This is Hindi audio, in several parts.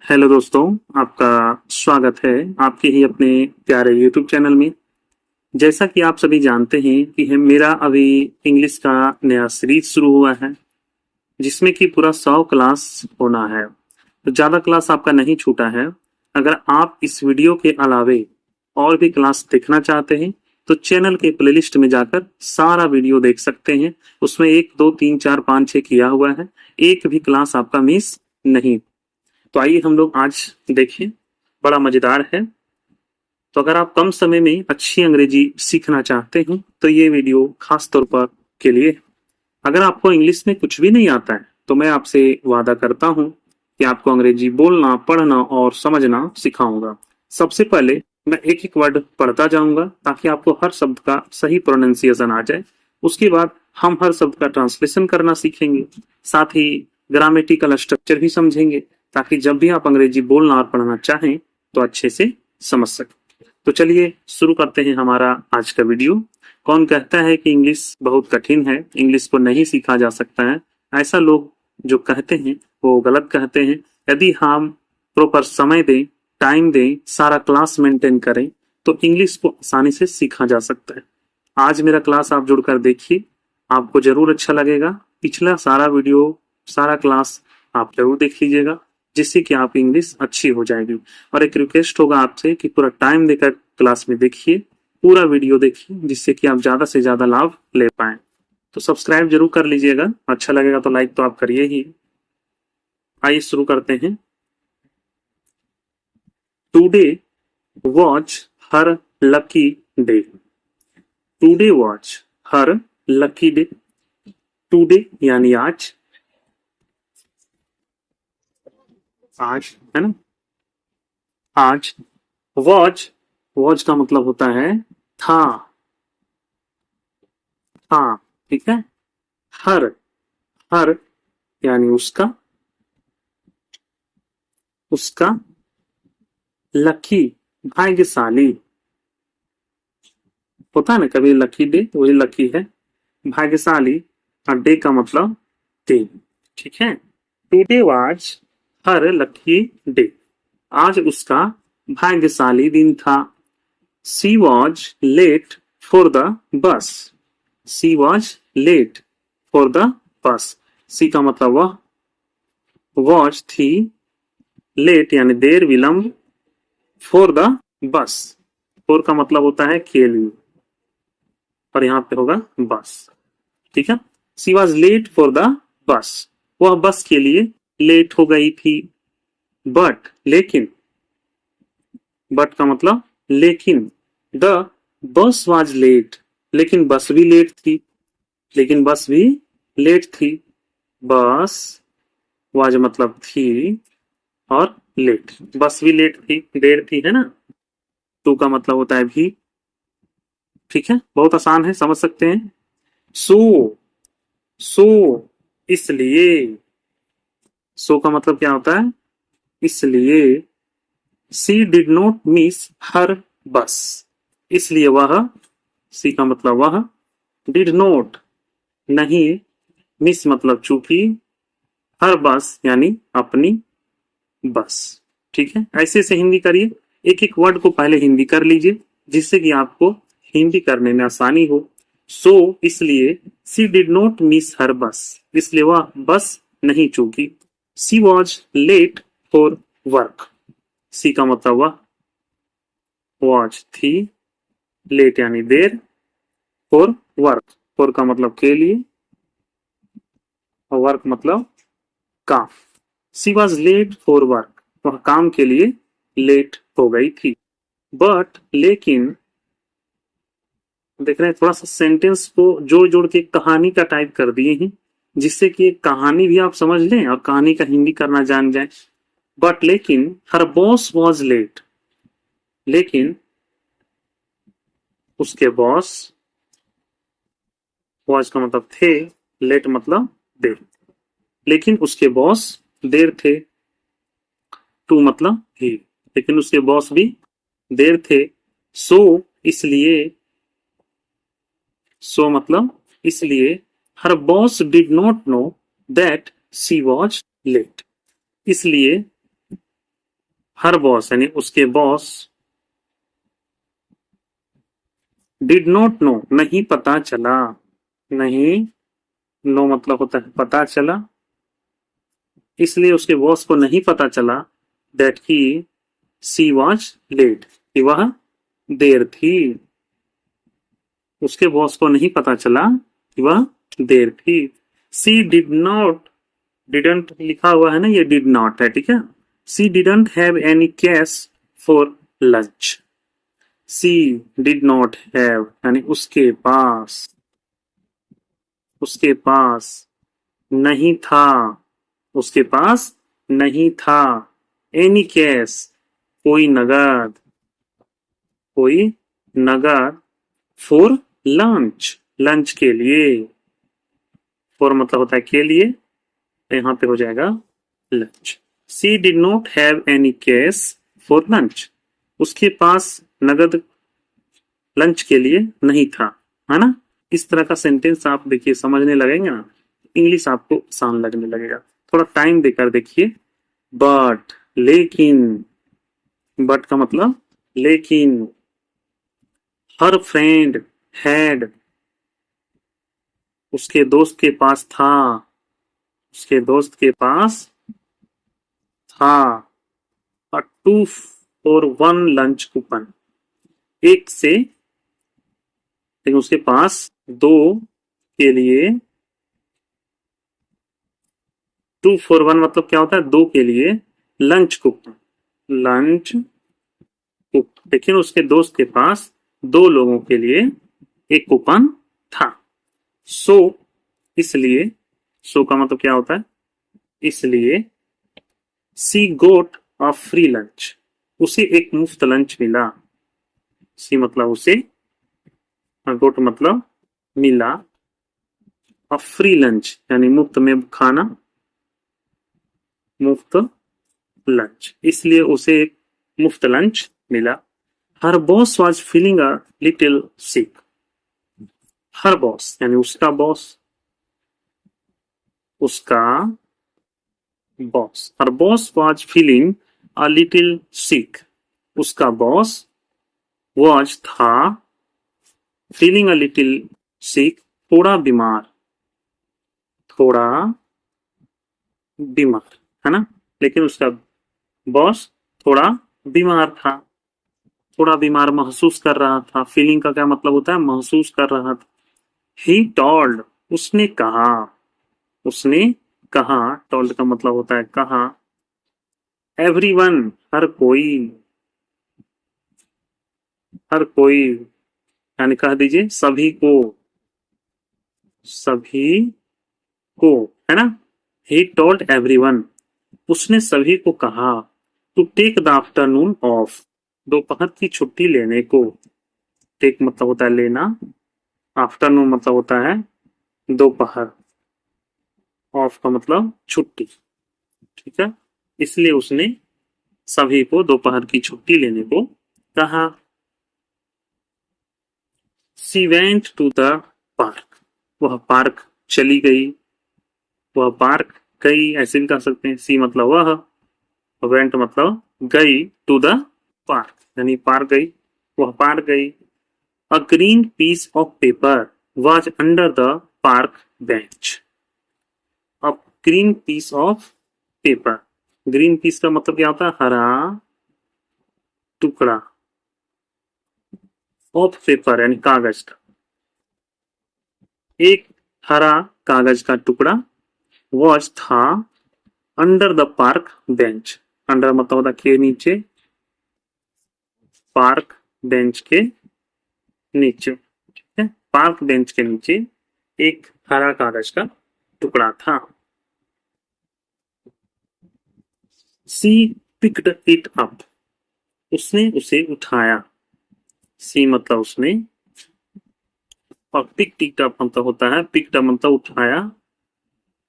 हेलो दोस्तों, आपका स्वागत है आपके ही अपने प्यारे YouTube चैनल में। जैसा कि आप सभी जानते हैं कि मेरा अभी इंग्लिश का नया सीरीज शुरू हुआ है, जिसमें कि पूरा 100 क्लास होना है। तो ज़्यादा क्लास आपका नहीं छूटा है। अगर आप इस वीडियो के अलावे और भी क्लास देखना चाहते हैं तो चैनल के प्लेलिस्ट में जाकर सारा वीडियो देख सकते हैं। उसमें 1 2 3 4 5 6 किया हुआ है, एक भी क्लास आपका मिस नहीं। तो आइए हम लोग आज देखें, बड़ा मजेदार है। तो अगर आप कम समय में अच्छी अंग्रेजी सीखना चाहते हैं तो ये वीडियो खास तौर पर के लिए। अगर आपको इंग्लिश में कुछ भी नहीं आता है तो मैं आपसे वादा करता हूं कि आपको अंग्रेजी बोलना, पढ़ना और समझना सिखाऊंगा। सबसे पहले मैं एक एक वर्ड पढ़ता जाऊंगा ताकि आपको हर शब्द का सही प्रोनाउंसिएशन आ जाए। उसके बाद हम हर शब्द का ट्रांसलेशन करना सीखेंगे, साथ ही ग्रामेटिकल स्ट्रक्चर भी समझेंगे, ताकि जब भी आप अंग्रेजी बोलना और पढ़ना चाहें तो अच्छे से समझ सकें। तो चलिए शुरू करते हैं हमारा आज का वीडियो। कौन कहता है कि इंग्लिश बहुत कठिन है, इंग्लिश को नहीं सीखा जा सकता है? ऐसा लोग जो कहते हैं वो गलत कहते हैं। यदि हम प्रॉपर समय दें, टाइम दें, सारा क्लास मेंटेन करें तो इंग्लिश को आसानी से सीखा जा सकता है। आज मेरा क्लास आप जुड़कर देखिए, आपको जरूर अच्छा लगेगा। पिछला सारा वीडियो, सारा क्लास आप जरूर देख लीजिएगा, जिससे कि आप इंग्लिश अच्छी हो जाएगी। और एक रिक्वेस्ट होगा आपसे कि पूरा टाइम देकर क्लास में देखिए, पूरा वीडियो देखिए, जिससे कि आप ज्यादा से ज्यादा लाभ ले पाए। तो सब्सक्राइब जरूर कर लीजिएगा, अच्छा लगेगा तो लाइक तो आप करिए ही। आइए शुरू करते हैं। टुडे वॉच हर लकी डे। टुडे वॉच हर लकी डे। टुडे यानी आज, आज है ना, आज। वॉच, वॉच का मतलब होता है था, था, ठीक है। हर, हर यानी उसका, उसका। लकी भाग्यशाली, होता है ना कभी लकी डे, वही लकी है। भाग्यशाली और डे का मतलब दिन, ठीक है। Today was her lucky day, आज उसका भाग्यशाली दिन था। She was late for the bus. She was late for the bus. She का मतलब वह, वॉज थी, लेट यानी देर, विलंब, फॉर द बस। फॉर का मतलब होता है के लिए, और यहाँ पे होगा बस, ठीक है। She was late for the bus, वह बस के लिए लेट हो गई थी। बट लेकिन, बट का मतलब लेकिन। द बस वॉज लेट, लेकिन बस भी लेट थी, लेकिन बस भी लेट थी। बस वाज मतलब थी, और लेट, बस भी लेट थी, देर थी, है ना। टू का मतलब होता है भी, ठीक है। बहुत आसान है, समझ सकते हैं। सो, सो इसलिए। सो का मतलब क्या होता है? इसलिए। सी डिड नॉट मिस हर बस, इसलिए वह, सी का मतलब वह, डिड नॉट नहीं, मिस मतलब चूकी, हर बस यानी अपनी बस, ठीक है। ऐसे से हिंदी करिए, एक एक वर्ड को पहले हिंदी कर लीजिए, जिससे कि आपको हिंदी करने में आसानी हो। सो इसलिए, सी डिड नॉट मिस हर बस, इसलिए वह बस नहीं चूकी। सी वॉज लेट फॉर वर्क। सी का मतलब वह, वॉज थी, लेट यानी देर, फॉर वर्क, फॉर का मतलब के लिए, और वर्क मतलब काम। सी वॉज लेट फॉर वर्क, वह काम के लिए लेट हो गई थी। बट लेकिन, देख रहे हैं थोड़ा सा सेंटेंस को जोड़ जोड़ के कहानी का टाइप कर दिए हैं, जिससे कि एक कहानी भी आप समझ लें और कहानी का हिंदी करना जान जाए। बट लेकिन हर बॉस वॉज लेट, लेकिन उसके बॉस, वॉज का मतलब थे, लेट मतलब देर, लेकिन उसके बॉस देर थे। टू मतलब ही, लेकिन उसके बॉस भी देर थे। सो इसलिए, सो मतलब इसलिए, her boss did not know that she was late, इसलिए हर बॉस यानी उसके बॉस डिड नॉट नो नहीं पता चला, नहीं, नो मतलब होता है पता चला, इसलिए उसके बॉस को नहीं पता चला that he she was late, कि वह देर थी। उसके बॉस को नहीं पता चला कि वह देर थी। सी डिड नॉट, डिडंट लिखा हुआ है ना, ये डिड नॉट है, ठीक है। She didn't have any cash for lunch. She did not have यानी उसके पास नहीं था, उसके पास नहीं था, एनी कैश कोई नगद, कोई नगद, फॉर लंच लंच के लिए, फॉर मतलब होता है के लिए, तो यहाँ पे हो जाएगा lunch. She did not have any cash for lunch, उसके पास नगद लंच के लिए नहीं था, है ना। इस तरह का सेंटेंस आप देखिए समझने लगेंगे ना, इंग्लिश आपको आसान लगने लगेगा। थोड़ा टाइम देकर देखिए। बट लेकिन, बट का मतलब लेकिन, हर फ्रेंड हैड उसके दोस्त के पास था, उसके दोस्त के पास था, अ 2 for 1 लंच कूपन, एक से, लेकिन उसके पास दो के लिए, 2 for 1 मतलब क्या होता है, दो के लिए लंच कूपन, लंच कूपन, लेकिन उसके दोस्त के पास दो लोगों के लिए एक कूपन था। सो इसलिए, सो का मतलब क्या होता है, इसलिए, सी गोट अ फ्री लंच, उसे एक मुफ्त लंच मिला। सी मतलब उसे, गोट मतलब मिला, अ फ्री लंच यानी मुफ्त में खाना, मुफ्त लंच, इसलिए उसे एक मुफ्त लंच मिला। Her boss was feeling a little sick, her boss यानी उसका बॉस, उसका boss, her boss was feeling a little sick, उसका बॉस वॉज था, फीलिंग अ लिटिल सिक थोड़ा बीमार, थोड़ा बीमार, है ना, लेकिन उसका बॉस थोड़ा बीमार था, थोड़ा बीमार महसूस कर रहा था। फीलिंग का क्या मतलब होता है, महसूस कर रहा था। ही टोल्ड उसने कहा, उसने कहा, टोल्ड का मतलब होता है कहा, एवरीवन हर कोई, हर कोई यानी कह दीजिए सभी को, सभी को, है ना। ही टोल्ड एवरीवन उसने सभी को कहा, to take the afternoon off दोपहर की छुट्टी लेने को। टेक मतलब होता है लेना, आफ्टरनून मतलब होता है दोपहर, ऑफ का मतलब छुट्टी, ठीक है। इसलिए उसने सभी को दोपहर की छुट्टी लेने को कहा। She went to the park, वह पार्क चली गई, वह पार्क गई ऐसे भी कह सकते हैं। सी मतलब वह, वेंट मतलब गई, टू द पार्क यानी पार्क गई, वह पार्क गई। A green piece of paper was under the park bench, a green piece of paper, green piece का मतलब क्या होता है, हरा टुकड़ा, ऑफ पेपर यानी कागज का, एक हरा कागज का टुकड़ा, वॉच था, under the park bench, under मतलब होता के नीचे, पार्क बेंच के नीचे, ठीक है, पार्क बेंच के नीचे एक हरा कागज का टुकड़ा था। सी पिक्ड इट अप उसने उसे उठाया, सी मतलब उसने, और पिक्ड इट अप मतलब होता है, पिक्ड मतलब उठाया,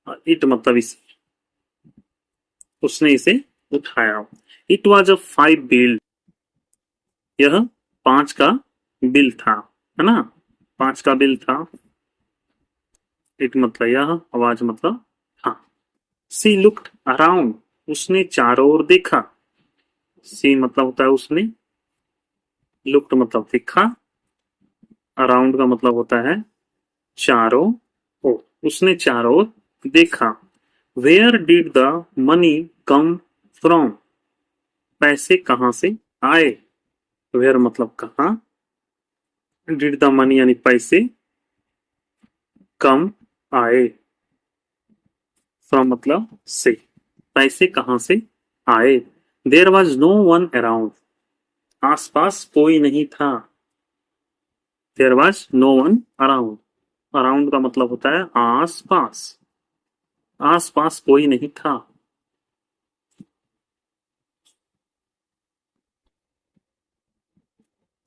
और इट मतलब इसे, उसने इसे उठाया। इट वॉज अ 5 बिल, यह 5 का बिल था, है ना, 5 का बिल था। इट मतलब यह, आवाज मतलब हाँ। सी लुक्ड अराउंड उसने चारों ओर देखा, सी मतलब होता है उसने, लुक्ड मतलब देखा, अराउंड का मतलब होता है चारों ओर, उसने चारों ओर देखा। Where did the money come from, पैसे कहाँ से आए, वेयर मतलब कहाँ, डिड द मनी यानी पैसे, कम आए, फ्रॉम मतलब से, पैसे कहाँ से आए। There was no one around, आसपास कोई नहीं था। There was no one around, around का मतलब होता है आसपास, आसपास कोई नहीं था।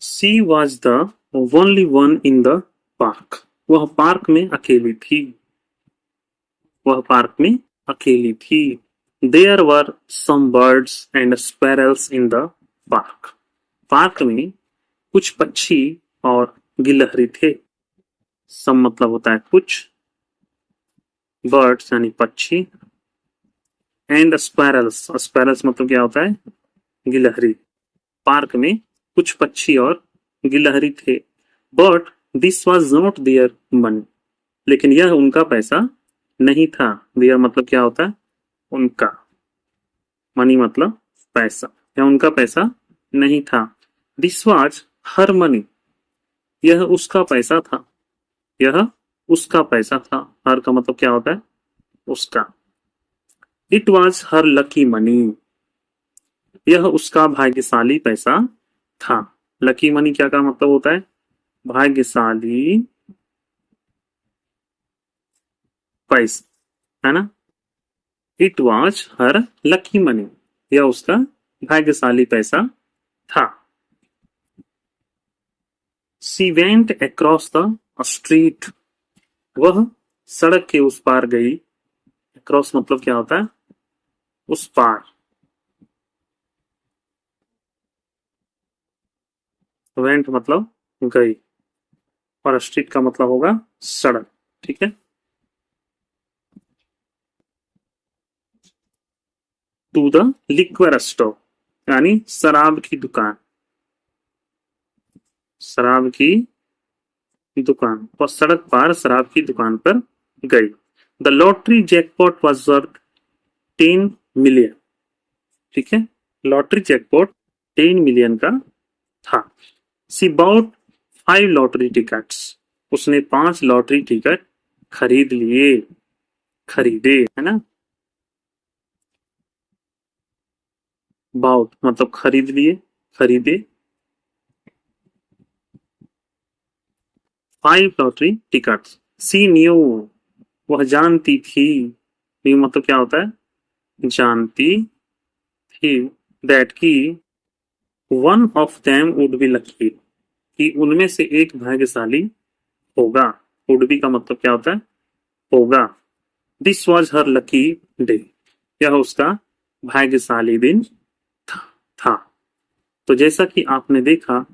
She was the only one in the park, वह पार्क में अकेली थी, वह पार्क में अकेली थी। There were some birds and sparrows in the park, park में कुछ पक्षी और गिलहरी थे। सम मतलब होता है कुछ, बर्ड्स यानी पक्षी, एंड स्पैरल्स, स्पैरल्स मतलब क्या होता है गिलहरी। पार्क में कुछ पक्षी और गिलहरी थे। But this was not their money, लेकिन यह उनका पैसा नहीं था। देयर मतलब क्या होता है उनका, मनी मतलब पैसा, यह उनका पैसा नहीं था। दिस वॉज हर मनी, यह उसका पैसा था, यह उसका पैसा था। हर का मतलब क्या होता है उसका। It was her lucky money, यह उसका भाग्यशाली पैसा था। लकी मनी क्या का मतलब होता है भाग्यशाली पैसा, है ना। It was her lucky money, यह उसका भाग्यशाली पैसा था। She went across the street, वह सड़क के उस पार गई। अक्रॉस मतलब क्या होता है उस पार, वेंट मतलब गई, और स्ट्रीट का मतलब होगा सड़क, ठीक है। टू द लिक्वर स्टोर यानी शराब की दुकान, शराब की दुकान, और सड़क पार शराब की दुकान पर गई। The lottery jackpot was worth 10 million, ठीक है, लॉटरी जैकपॉट 10 मिलियन का था। सी बाउट 5 लॉटरी टिकट्स, उसने 5 लॉटरी टिकट खरीद लिए, खरीदे, है ना। बाउट मतलब खरीद लिए, खरीदे। 5 लॉटरी टिकट्स, सी न्यू, वह जानती थी, न्यू मतलब क्या होता है जानती थी। दैट की one of them would be lucky, कि उनमें से एक भाग्यशाली होगा। वुड बी का मतलब क्या होता है होगा। This was her lucky day, यह उसका भाग्यशाली दिन था। तो जैसा कि आपने देखा,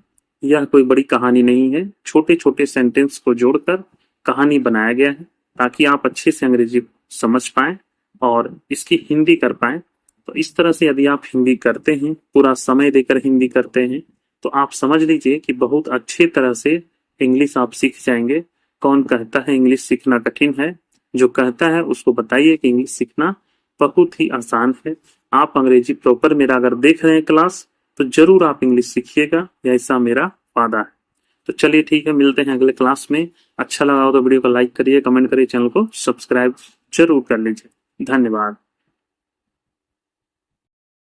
यह कोई बड़ी कहानी नहीं है, छोटे छोटे सेंटेंस को जोड़कर कहानी बनाया गया है ताकि आप अच्छे से अंग्रेजी समझ पाएं और इसकी हिंदी कर पाएं। तो इस तरह से यदि आप हिंदी करते हैं, पूरा समय देकर हिंदी करते हैं, तो आप समझ लीजिए कि बहुत अच्छे तरह से इंग्लिश आप सीख जाएंगे। कौन कहता है इंग्लिश सीखना कठिन है, जो कहता है उसको बताइए कि इंग्लिश सीखना बहुत ही आसान है। आप अंग्रेजी प्रॉपर मेरा अगर देख रहे हैं क्लास, तो जरूर आप इंग्लिश सीखिएगा, ऐसा मेरा वादा है। तो चलिए ठीक है, मिलते हैं अगले क्लास में। अच्छा लगा हो तो वीडियो को लाइक करिए, कमेंट करिए, चैनल को सब्सक्राइब जरूर कर लीजिए। धन्यवाद।